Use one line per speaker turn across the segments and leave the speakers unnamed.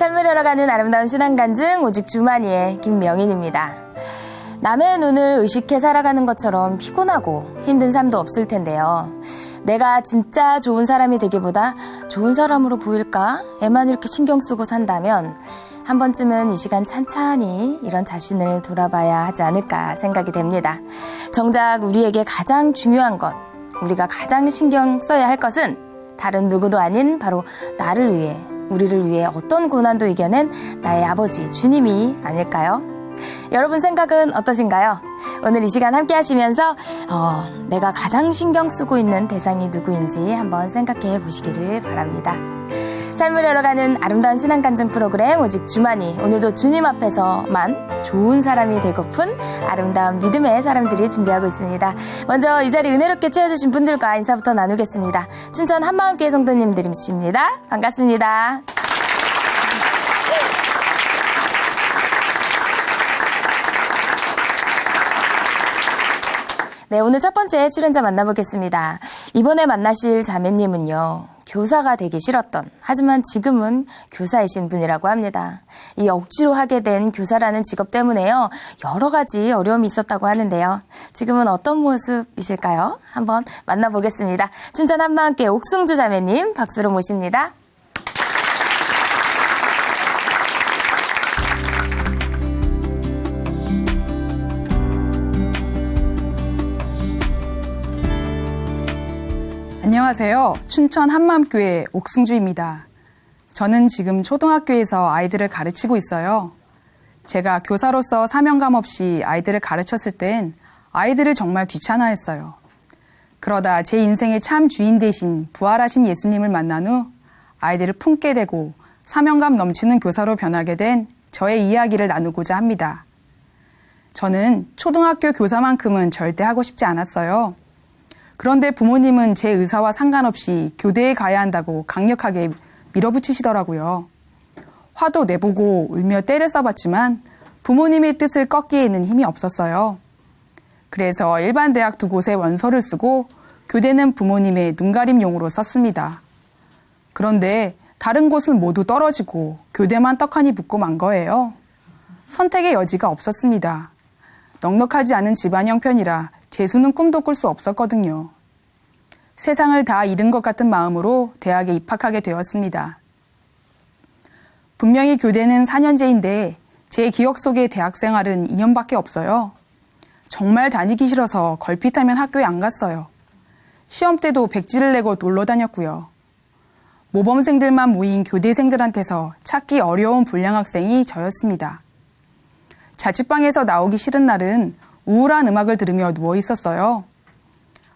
삶을 열어가는 아름다운 신앙간증 오직 주만이의 김명인입니다. 남의 눈을 의식해 살아가는 것처럼 피곤하고 힘든 삶도 없을 텐데요. 내가 진짜 좋은 사람이 되기보다 좋은 사람으로 보일까에만 이렇게 신경 쓰고 산다면 한 번쯤은 이 시간 찬찬히 이런 자신을 돌아봐야 하지 않을까 생각이 됩니다. 정작 우리에게 가장 중요한 것, 우리가 가장 신경 써야 할 것은 다른 누구도 아닌 바로 나를 위해, 우리를 위해 어떤 고난도 이겨낸 나의 아버지 주님이 아닐까요? 여러분 생각은 어떠신가요? 오늘 이 시간 함께 하시면서 내가 가장 신경 쓰고 있는 대상이 누구인지 한번 생각해 보시기를 바랍니다. 삶을 열어가는 아름다운 신앙간증 프로그램 오직 주만이, 오늘도 주님 앞에서만 좋은 사람이 되고픈 아름다운 믿음의 사람들이 준비하고 있습니다. 먼저 이 자리 은혜롭게 채워주신 분들과 인사부터 나누겠습니다. 춘천 한마음교회 성도님들이십니다. 반갑습니다. 네, 오늘 첫 번째 출연자 만나보겠습니다. 이번에 만나실 자매님은요, 교사가 되기 싫었던, 하지만 지금은 교사이신 분이라고 합니다. 이 억지로 하게 된 교사라는 직업 때문에요, 여러 가지 어려움이 있었다고 하는데요. 지금은 어떤 모습이실까요? 한번 만나보겠습니다. 춘천 한마음교회 옥승주 자매님 박수로 모십니다.
안녕하세요. 춘천 한마음교회 옥승주입니다. 저는 지금 초등학교에서 아이들을 가르치고 있어요. 제가 교사로서 사명감 없이 아이들을 가르쳤을 땐 아이들을 정말 귀찮아했어요. 그러다 제 인생의 참 주인 되신 부활하신 예수님을 만난 후 아이들을 품게 되고 사명감 넘치는 교사로 변하게 된 저의 이야기를 나누고자 합니다. 저는 초등학교 교사만큼은 절대 하고 싶지 않았어요. 그런데 부모님은 제 의사와 상관없이 교대에 가야 한다고 강력하게 밀어붙이시더라고요. 화도 내보고 울며 때를 써봤지만 부모님의 뜻을 꺾기에는 힘이 없었어요. 그래서 일반 대학 두 곳에 원서를 쓰고 교대는 부모님의 눈가림용으로 썼습니다. 그런데 다른 곳은 모두 떨어지고 교대만 떡하니 붙고 만 거예요. 선택의 여지가 없었습니다. 넉넉하지 않은 집안 형편이라 재수는 꿈도 꿀 수 없었거든요. 세상을 다 잃은 것 같은 마음으로 대학에 입학하게 되었습니다. 분명히 교대는 4년제인데 제 기억 속의 대학 생활은 2년밖에 없어요. 정말 다니기 싫어서 걸핏하면 학교에 안 갔어요. 시험 때도 백지를 내고 놀러 다녔고요. 모범생들만 모인 교대생들한테서 찾기 어려운 불량 학생이 저였습니다. 자취방에서 나오기 싫은 날은 우울한 음악을 들으며 누워 있었어요.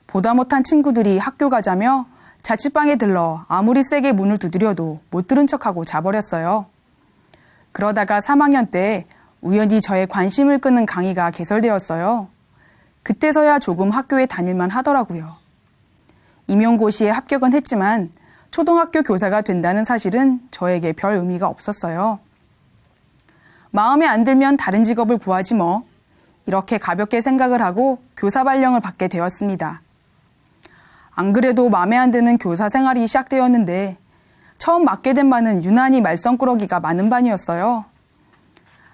보다 못한 친구들이 학교 가자며 자취방에 들러 아무리 세게 문을 두드려도 못 들은 척하고 자버렸어요. 그러다가 3학년 때 우연히 저의 관심을 끄는 강의가 개설되었어요. 그때서야 조금 학교에 다닐만 하더라고요. 임용고시에 합격은 했지만 초등학교 교사가 된다는 사실은 저에게 별 의미가 없었어요. 마음에 안 들면 다른 직업을 구하지 뭐. 이렇게 가볍게 생각을 하고 교사 발령을 받게 되었습니다. 안 그래도 마음에 안 드는 교사 생활이 시작되었는데 처음 맡게 된 반은 유난히 말썽꾸러기가 많은 반이었어요.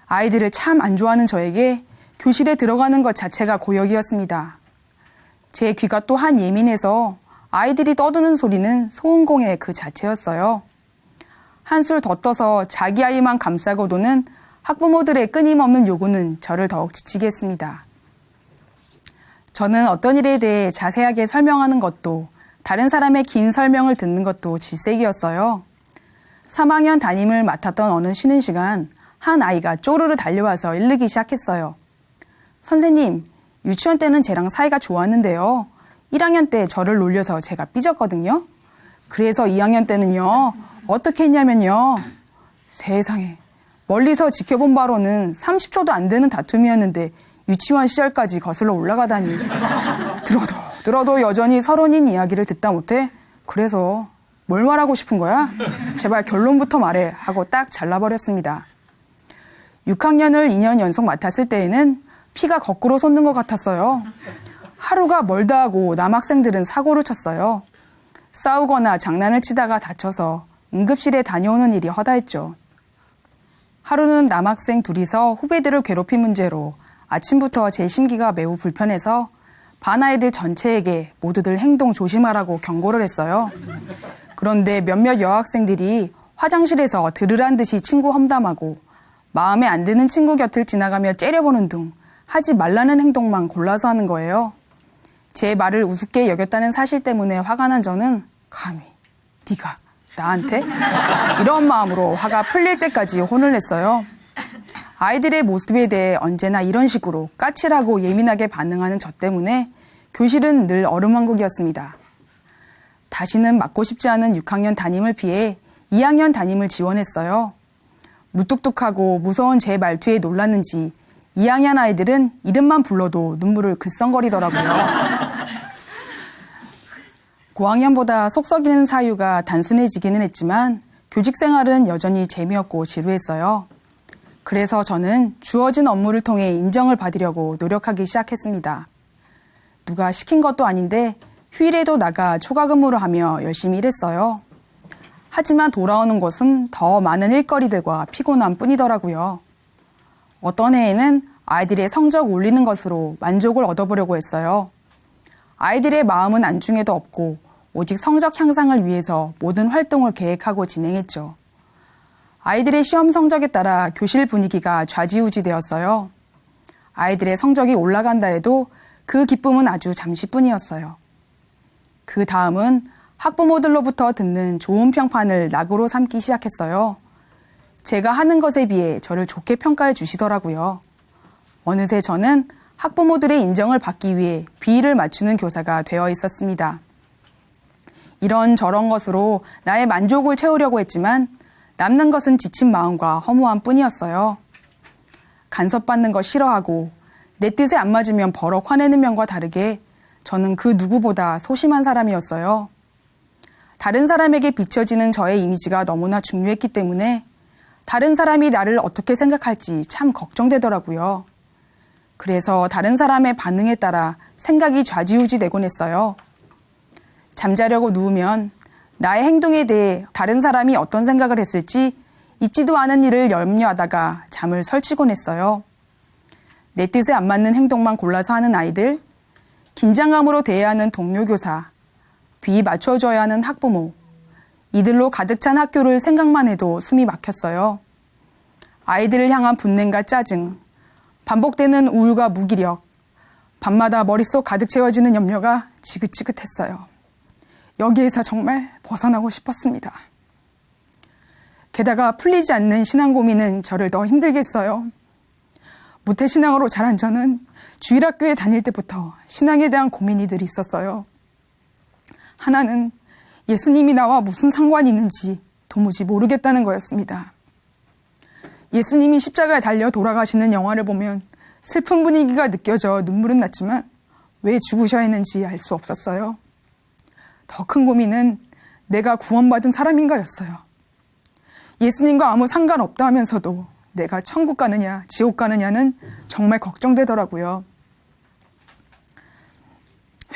아이들을 참 안 좋아하는 저에게 교실에 들어가는 것 자체가 고역이었습니다. 제 귀가 또한 예민해서 아이들이 떠드는 소리는 소음공해 그 자체였어요. 한술 더 떠서 자기 아이만 감싸고 도는 학부모들의 끊임없는 요구는 저를 더욱 지치게 했습니다. 저는 어떤 일에 대해 자세하게 설명하는 것도 다른 사람의 긴 설명을 듣는 것도 질색이었어요. 3학년 담임을 맡았던 어느 쉬는 시간 한 아이가 쪼르르 달려와서 일르기 시작했어요. 선생님, 유치원 때는 쟤랑 사이가 좋았는데요. 1학년 때 저를 놀려서 제가 삐졌거든요. 그래서 2학년 때는요. 어떻게 했냐면요. 세상에. 멀리서 지켜본 바로는 30초도 안 되는 다툼이었는데 유치원 시절까지 거슬러 올라가다니. 들어도 여전히 서론인 이야기를 듣다 못해. 그래서 뭘 말하고 싶은 거야? 제발 결론부터 말해 하고 딱 잘라버렸습니다. 6학년을 2년 연속 맡았을 때에는 피가 거꾸로 솟는 것 같았어요. 하루가 멀다 하고 남학생들은 사고를 쳤어요. 싸우거나 장난을 치다가 다쳐서 응급실에 다녀오는 일이 허다했죠. 하루는 남학생 둘이서 후배들을 괴롭힌 문제로 아침부터 제 심기가 매우 불편해서 반 아이들 전체에게 모두들 행동 조심하라고 경고를 했어요. 그런데 몇몇 여학생들이 화장실에서 들으란 듯이 친구 험담하고 마음에 안 드는 친구 곁을 지나가며 째려보는 등 하지 말라는 행동만 골라서 하는 거예요. 제 말을 우습게 여겼다는 사실 때문에 화가 난 저는 감히 네가 나한테? 이런 마음으로 화가 풀릴 때까지 혼을 냈어요. 아이들의 모습에 대해 언제나 이런 식으로 까칠하고 예민하게 반응하는 저 때문에 교실은 늘 얼음왕국이었습니다. 다시는 맡고 싶지 않은 6학년 담임을 피해 2학년 담임을 지원했어요. 무뚝뚝하고 무서운 제 말투에 놀랐는지 2학년 아이들은 이름만 불러도 눈물을 글썽거리더라고요. 고학년보다 속 썩이는 사유가 단순해지기는 했지만 교직 생활은 여전히 재미없고 지루했어요. 그래서 저는 주어진 업무를 통해 인정을 받으려고 노력하기 시작했습니다. 누가 시킨 것도 아닌데 휴일에도 나가 초과 근무를 하며 열심히 일했어요. 하지만 돌아오는 것은 더 많은 일거리들과 피곤함 뿐이더라고요. 어떤 해에는 아이들의 성적 올리는 것으로 만족을 얻어보려고 했어요. 아이들의 마음은 안중에도 없고 오직 성적 향상을 위해서 모든 활동을 계획하고 진행했죠. 아이들의 시험 성적에 따라 교실 분위기가 좌지우지 되었어요. 아이들의 성적이 올라간다 해도 그 기쁨은 아주 잠시뿐이었어요. 그 다음은 학부모들로부터 듣는 좋은 평판을 낙으로 삼기 시작했어요. 제가 하는 것에 비해 저를 좋게 평가해 주시더라고요. 어느새 저는 학부모들의 인정을 받기 위해 비위를 맞추는 교사가 되어 있었습니다. 이런 저런 것으로 나의 만족을 채우려고 했지만 남는 것은 지친 마음과 허무함 뿐이었어요. 간섭받는 거 싫어하고 내 뜻에 안 맞으면 버럭 화내는 면과 다르게 저는 그 누구보다 소심한 사람이었어요. 다른 사람에게 비춰지는 저의 이미지가 너무나 중요했기 때문에 다른 사람이 나를 어떻게 생각할지 참 걱정되더라고요. 그래서 다른 사람의 반응에 따라 생각이 좌지우지 되곤 했어요. 잠자려고 누우면 나의 행동에 대해 다른 사람이 어떤 생각을 했을지 있지도 않은 일을 염려하다가 잠을 설치곤 했어요. 내 뜻에 안 맞는 행동만 골라서 하는 아이들, 긴장감으로 대해야 하는 동료 교사, 비위 맞춰줘야 하는 학부모, 이들로 가득 찬 학교를 생각만 해도 숨이 막혔어요. 아이들을 향한 분냄과 짜증, 반복되는 우울과 무기력, 밤마다 머릿속 가득 채워지는 염려가 지긋지긋했어요. 여기에서 정말 벗어나고 싶었습니다. 게다가 풀리지 않는 신앙 고민은 저를 더 힘들게 했어요. 모태신앙으로 자란 저는 주일학교에 다닐 때부터 신앙에 대한 고민이 늘 있었어요. 하나는 예수님이 나와 무슨 상관이 있는지 도무지 모르겠다는 거였습니다. 예수님이 십자가에 달려 돌아가시는 영화를 보면 슬픈 분위기가 느껴져 눈물은 났지만 왜 죽으셔야 했는지 알 수 없었어요. 더 큰 고민은 내가 구원받은 사람인가였어요. 예수님과 아무 상관없다 하면서도 내가 천국 가느냐 지옥 가느냐는 정말 걱정되더라고요.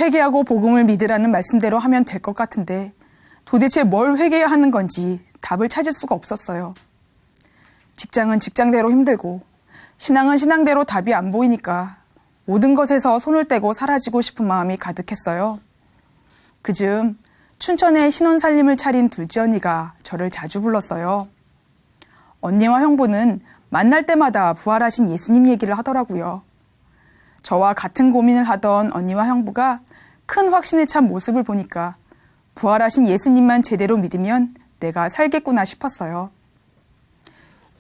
회개하고 복음을 믿으라는 말씀대로 하면 될 것 같은데 도대체 뭘 회개해야 하는 건지 답을 찾을 수가 없었어요. 직장은 직장대로 힘들고 신앙은 신앙대로 답이 안 보이니까 모든 것에서 손을 떼고 사라지고 싶은 마음이 가득했어요. 그즈음 춘천에 신혼살림을 차린 둘째 언니가 저를 자주 불렀어요. 언니와 형부는 만날 때마다 부활하신 예수님 얘기를 하더라고요. 저와 같은 고민을 하던 언니와 형부가 큰 확신에 찬 모습을 보니까 부활하신 예수님만 제대로 믿으면 내가 살겠구나 싶었어요.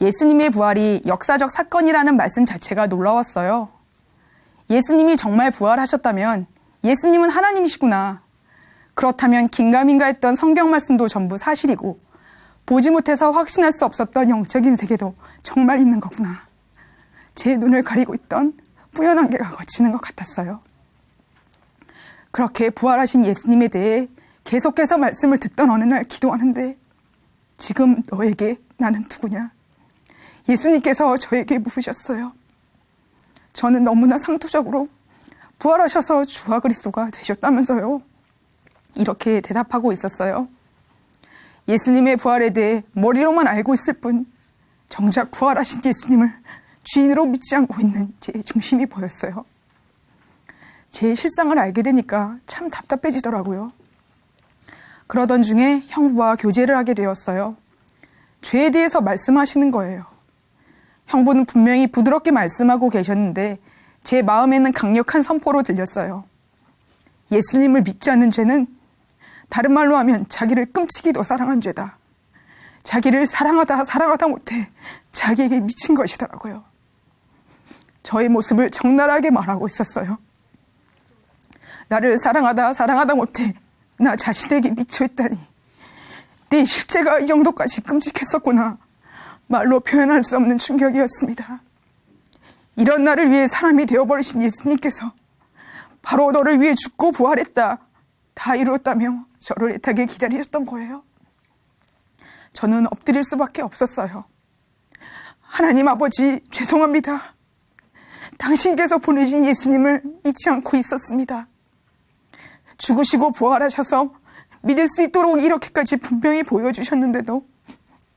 예수님의 부활이 역사적 사건이라는 말씀 자체가 놀라웠어요. 예수님이 정말 부활하셨다면 예수님은 하나님이시구나. 그렇다면 긴가민가 했던 성경 말씀도 전부 사실이고 보지 못해서 확신할 수 없었던 영적인 세계도 정말 있는 거구나. 제 눈을 가리고 있던 뿌연 안개가 걷히는 것 같았어요. 그렇게 부활하신 예수님에 대해 계속해서 말씀을 듣던 어느 날 기도하는데 지금 너에게 나는 누구냐? 예수님께서 저에게 물으셨어요. 저는 너무나 상투적으로 부활하셔서 주와 그리스도가 되셨다면서요. 이렇게 대답하고 있었어요. 예수님의 부활에 대해 머리로만 알고 있을 뿐 정작 부활하신 예수님을 주인으로 믿지 않고 있는 제 중심이 보였어요. 제 실상을 알게 되니까 참 답답해지더라고요. 그러던 중에 형부와 교제를 하게 되었어요. 죄에 대해서 말씀하시는 거예요. 형부는 분명히 부드럽게 말씀하고 계셨는데 제 마음에는 강력한 선포로 들렸어요. 예수님을 믿지 않는 죄는 다른 말로 하면 자기를 끔찍이도 사랑한 죄다. 자기를 사랑하다 못해 자기에게 미친 것이더라고요. 저의 모습을 적나라하게 말하고 있었어요. 나를 사랑하다 못해 나 자신에게 미쳐있다니. 내 실체가 이 정도까지 끔찍했었구나. 말로 표현할 수 없는 충격이었습니다. 이런 나를 위해 사람이 되어버리신 예수님께서 바로 너를 위해 죽고 부활했다. 다 이루었다며 저를 애타게 기다리셨던 거예요. 저는 엎드릴 수밖에 없었어요. 하나님 아버지, 죄송합니다. 당신께서 보내신 예수님을 믿지 않고 있었습니다. 죽으시고 부활하셔서 믿을 수 있도록 이렇게까지 분명히 보여주셨는데도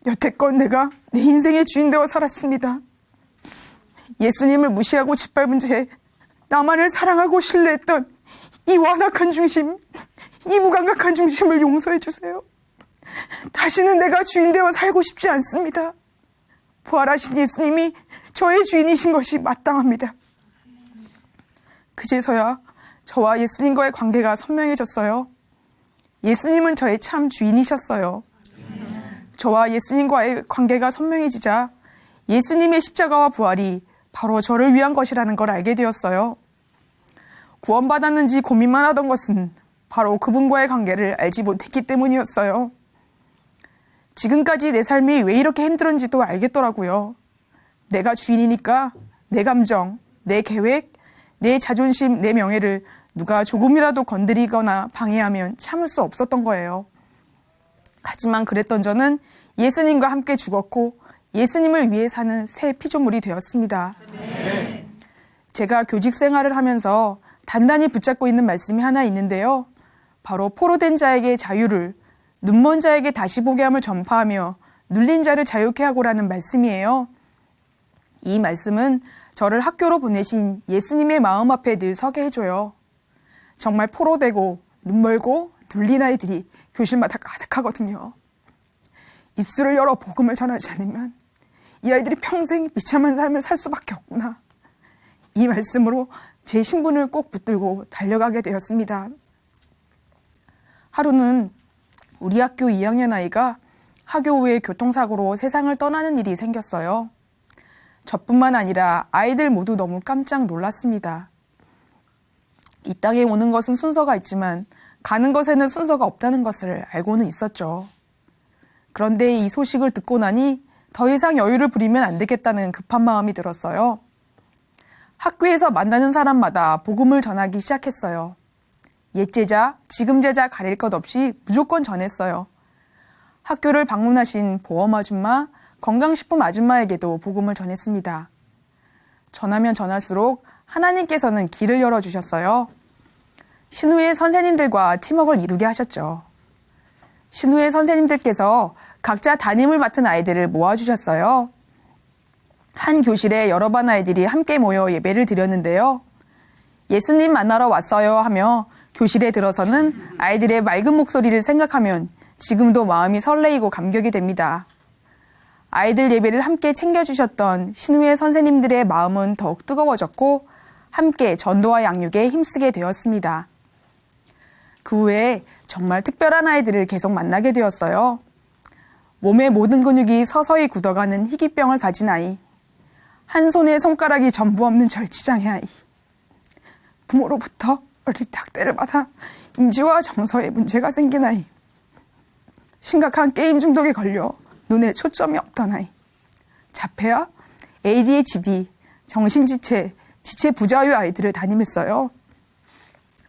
여태껏 내가 내 인생의 주인 되어 살았습니다. 예수님을 무시하고 짓밟은 채 나만을 사랑하고 신뢰했던 이 완악한 중심, 이 무감각한 중심을 용서해 주세요. 다시는 내가 주인 되어 살고 싶지 않습니다. 부활하신 예수님이 저의 주인이신 것이 마땅합니다. 그제서야 저와 예수님과의 관계가 선명해졌어요. 예수님은 저의 참 주인이셨어요. 저와 예수님과의 관계가 선명해지자 예수님의 십자가와 부활이 바로 저를 위한 것이라는 걸 알게 되었어요. 구원받았는지 고민만 하던 것은 바로 그분과의 관계를 알지 못했기 때문이었어요. 지금까지 내 삶이 왜 이렇게 힘들었는지도 알겠더라고요. 내가 주인이니까 내 감정, 내 계획, 내 자존심, 내 명예를 누가 조금이라도 건드리거나 방해하면 참을 수 없었던 거예요. 하지만 그랬던 저는 예수님과 함께 죽었고 예수님을 위해 사는 새 피조물이 되었습니다. 네. 제가 교직 생활을 하면서 단단히 붙잡고 있는 말씀이 하나 있는데요. 바로 포로된 자에게 자유를, 눈먼 자에게 다시 보게 함을 전파하며 눌린 자를 자유케 하고라는 말씀이에요. 이 말씀은 저를 학교로 보내신 예수님의 마음 앞에 늘 서게 해줘요. 정말 포로되고 눈멀고 눌린 아이들이 교실마다 가득하거든요. 입술을 열어 복음을 전하지 않으면 이 아이들이 평생 비참한 삶을 살 수밖에 없구나. 이 말씀으로 제 신분을 꼭 붙들고 달려가게 되었습니다. 하루는 우리 학교 2학년 아이가 하교 후에 교통사고로 세상을 떠나는 일이 생겼어요. 저뿐만 아니라 아이들 모두 너무 깜짝 놀랐습니다. 이 땅에 오는 것은 순서가 있지만 가는 것에는 순서가 없다는 것을 알고는 있었죠. 그런데 이 소식을 듣고 나니 더 이상 여유를 부리면 안 되겠다는 급한 마음이 들었어요. 학교에서 만나는 사람마다 복음을 전하기 시작했어요. 옛 제자, 지금 제자 가릴 것 없이 무조건 전했어요. 학교를 방문하신 보험 아줌마, 건강식품 아줌마에게도 복음을 전했습니다. 전하면 전할수록 하나님께서는 길을 열어주셨어요. 신우의 선생님들과 팀워크를 이루게 하셨죠. 신우의 선생님들께서 각자 담임을 맡은 아이들을 모아주셨어요. 한 교실에 여러 반 아이들이 함께 모여 예배를 드렸는데요. 예수님 만나러 왔어요 하며 교실에 들어서는 아이들의 맑은 목소리를 생각하면 지금도 마음이 설레이고 감격이 됩니다. 아이들 예배를 함께 챙겨주셨던 신우의 선생님들의 마음은 더욱 뜨거워졌고 함께 전도와 양육에 힘쓰게 되었습니다. 그 후에 정말 특별한 아이들을 계속 만나게 되었어요. 몸의 모든 근육이 서서히 굳어가는 희귀병을 가진 아이, 한 손에 손가락이 전부 없는 절치장애 아이, 부모로부터 어릴 때 학대를 받아 인지와 정서에 문제가 생긴 아이, 심각한 게임 중독에 걸려 눈에 초점이 없던 아이, 자폐아, ADHD, 정신지체, 지체 부자유 아이들을 담임했어요.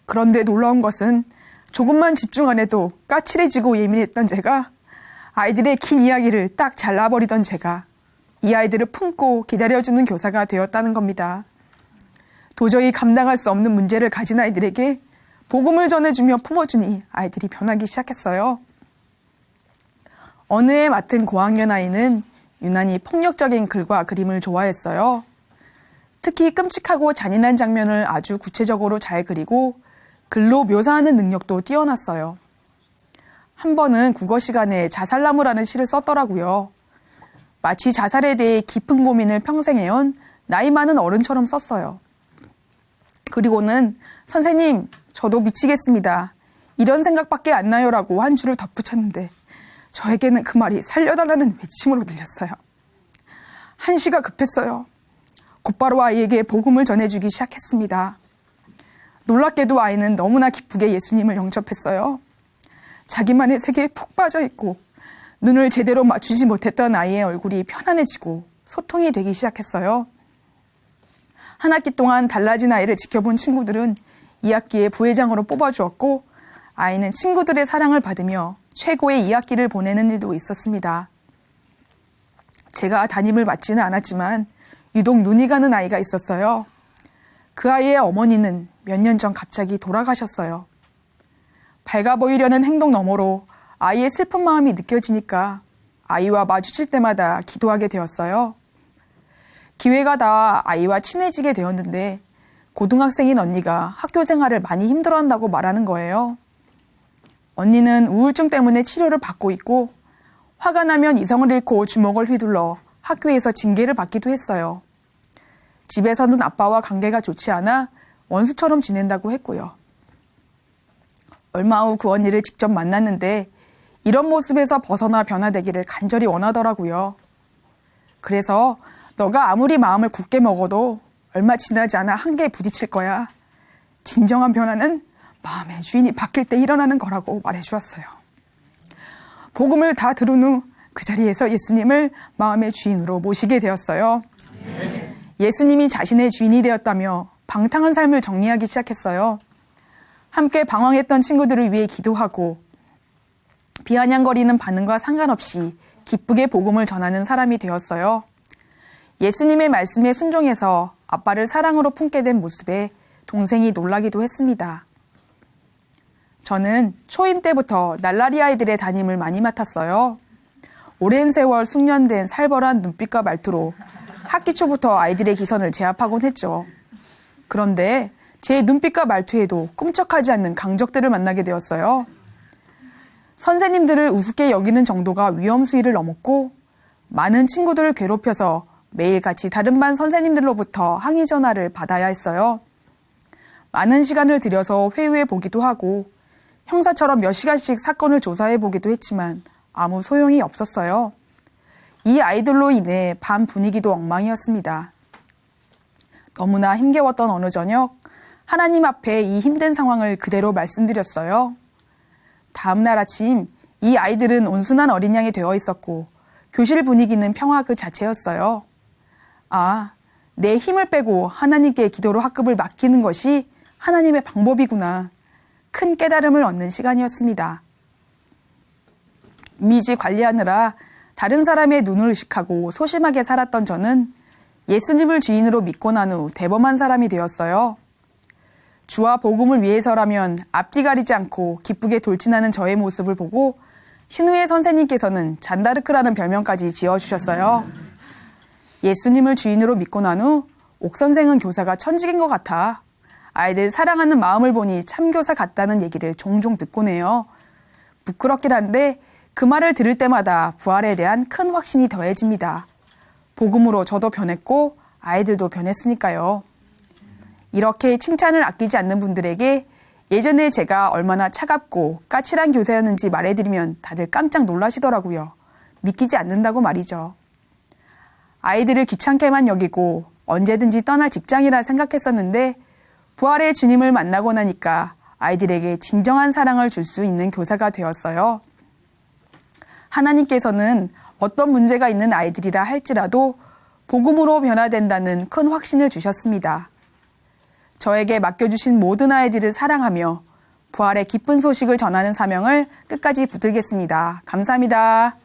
그런데 놀라운 것은 조금만 집중 안 해도 까칠해지고 예민했던 제가 아이들의 긴 이야기를 딱 잘라버리던 제가 이 아이들을 품고 기다려주는 교사가 되었다는 겁니다. 도저히 감당할 수 없는 문제를 가진 아이들에게 복음을 전해주며 품어주니 아이들이 변하기 시작했어요. 어느 해 맡은 고학년 아이는 유난히 폭력적인 글과 그림을 좋아했어요. 특히 끔찍하고 잔인한 장면을 아주 구체적으로 잘 그리고 글로 묘사하는 능력도 뛰어났어요. 한 번은 국어 시간에 자살나무라는 시를 썼더라고요. 마치 자살에 대해 깊은 고민을 평생 해온 나이 많은 어른처럼 썼어요. 그리고는 선생님, 저도 미치겠습니다. 이런 생각밖에 안 나요라고 한 줄을 덧붙였는데 저에게는 그 말이 살려달라는 외침으로 들렸어요. 한시가 급했어요. 곧바로 아이에게 복음을 전해주기 시작했습니다. 놀랍게도 아이는 너무나 기쁘게 예수님을 영접했어요. 자기만의 세계에 푹 빠져 있고 눈을 제대로 맞추지 못했던 아이의 얼굴이 편안해지고 소통이 되기 시작했어요. 한 학기 동안 달라진 아이를 지켜본 친구들은 2학기에 부회장으로 뽑아주었고 아이는 친구들의 사랑을 받으며 최고의 2학기를 보내는 일도 있었습니다. 제가 담임을 맡지는 않았지만 유독 눈이 가는 아이가 있었어요. 그 아이의 어머니는 몇 년 전 갑자기 돌아가셨어요. 밝아 보이려는 행동 너머로 아이의 슬픈 마음이 느껴지니까 아이와 마주칠 때마다 기도하게 되었어요. 기회가 닿아 아이와 친해지게 되었는데 고등학생인 언니가 학교 생활을 많이 힘들어한다고 말하는 거예요. 언니는 우울증 때문에 치료를 받고 있고 화가 나면 이성을 잃고 주먹을 휘둘러 학교에서 징계를 받기도 했어요. 집에서는 아빠와 관계가 좋지 않아 원수처럼 지낸다고 했고요. 얼마 후 그 언니를 직접 만났는데 이런 모습에서 벗어나 변화되기를 간절히 원하더라고요. 그래서 너가 아무리 마음을 굳게 먹어도 얼마 지나지 않아 한계에 부딪힐 거야. 진정한 변화는 마음의 주인이 바뀔 때 일어나는 거라고 말해주었어요. 복음을 다 들은 후 그 자리에서 예수님을 마음의 주인으로 모시게 되었어요. 예수님이 자신의 주인이 되었다며 방탕한 삶을 정리하기 시작했어요. 함께 방황했던 친구들을 위해 기도하고 비아냥거리는 반응과 상관없이 기쁘게 복음을 전하는 사람이 되었어요. 예수님의 말씀에 순종해서 아빠를 사랑으로 품게 된 모습에 동생이 놀라기도 했습니다. 저는 초임 때부터 날라리 아이들의 담임을 많이 맡았어요. 오랜 세월 숙련된 살벌한 눈빛과 말투로 학기 초부터 아이들의 기선을 제압하곤 했죠. 그런데 제 눈빛과 말투에도 꿈쩍하지 않는 강적들을 만나게 되었어요. 선생님들을 우습게 여기는 정도가 위험 수위를 넘었고 많은 친구들을 괴롭혀서 매일같이 다른 반 선생님들로부터 항의 전화를 받아야 했어요. 많은 시간을 들여서 회유해 보기도 하고 형사처럼 몇 시간씩 사건을 조사해 보기도 했지만 아무 소용이 없었어요. 이 아이들로 인해 반 분위기도 엉망이었습니다. 너무나 힘겨웠던 어느 저녁 하나님 앞에 이 힘든 상황을 그대로 말씀드렸어요. 다음 날 아침 이 아이들은 온순한 어린 양이 되어 있었고 교실 분위기는 평화 그 자체였어요. 아, 내 힘을 빼고 하나님께 기도로 학급을 맡기는 것이 하나님의 방법이구나. 큰 깨달음을 얻는 시간이었습니다. 이미지 관리하느라 다른 사람의 눈을 의식하고 소심하게 살았던 저는 예수님을 주인으로 믿고 난 후 대범한 사람이 되었어요. 주와 복음을 위해서라면 앞뒤 가리지 않고 기쁘게 돌진하는 저의 모습을 보고 신우의 선생님께서는 잔다르크라는 별명까지 지어주셨어요. 예수님을 주인으로 믿고 난 후 옥 선생은 교사가 천직인 것 같아. 아이들 사랑하는 마음을 보니 참교사 같다는 얘기를 종종 듣곤 해요. 부끄럽긴 한데 그 말을 들을 때마다 부활에 대한 큰 확신이 더해집니다. 복음으로 저도 변했고 아이들도 변했으니까요. 이렇게 칭찬을 아끼지 않는 분들에게 예전에 제가 얼마나 차갑고 까칠한 교사였는지 말해드리면 다들 깜짝 놀라시더라고요. 믿기지 않는다고 말이죠. 아이들을 귀찮게만 여기고 언제든지 떠날 직장이라 생각했었는데 부활의 주님을 만나고 나니까 아이들에게 진정한 사랑을 줄 수 있는 교사가 되었어요. 하나님께서는 어떤 문제가 있는 아이들이라 할지라도 복음으로 변화된다는 큰 확신을 주셨습니다. 저에게 맡겨주신 모든 아이들을 사랑하며 부활의 기쁜 소식을 전하는 사명을 끝까지 붙들겠습니다. 감사합니다.